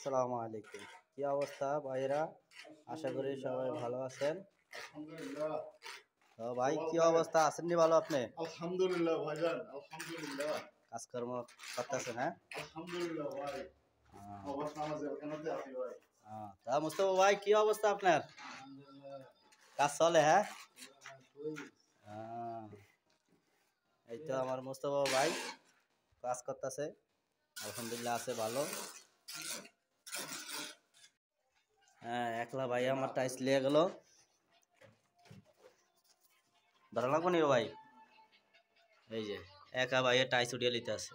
আসসালামু আলাইকুম। কি অবস্থা ভাইরা? আশা করি সবাই ভালো আছেন। আলহামদুলিল্লাহ। তো ভাই কি অবস্থা, আছেন নি ভালো আপনি? আলহামদুলিল্লাহ ভাইজান, আলহামদুলিল্লাহ। কাজকর্ম করতেছেন? হ্যাঁ, আলহামদুলিল্লাহ ভাই। অবশ্য নামাজে ওখানেতে আছি ভাই। তা মুস্তফা ভাই কি অবস্থা আপনার? কাজ চলে? হ্যাঁ, এই তো আমার মুস্তফা ভাই কাজ করতেছে, আলহামদুলিল্লাহ আছে ভালো। হ্যাঁ, একলা ভাই আমার টাইস লিয়ে গেল, ধরা লাগবো নি ভাই? এই যে একা ভাইয়ে টাইস উঠিয়ে নিতে আছে।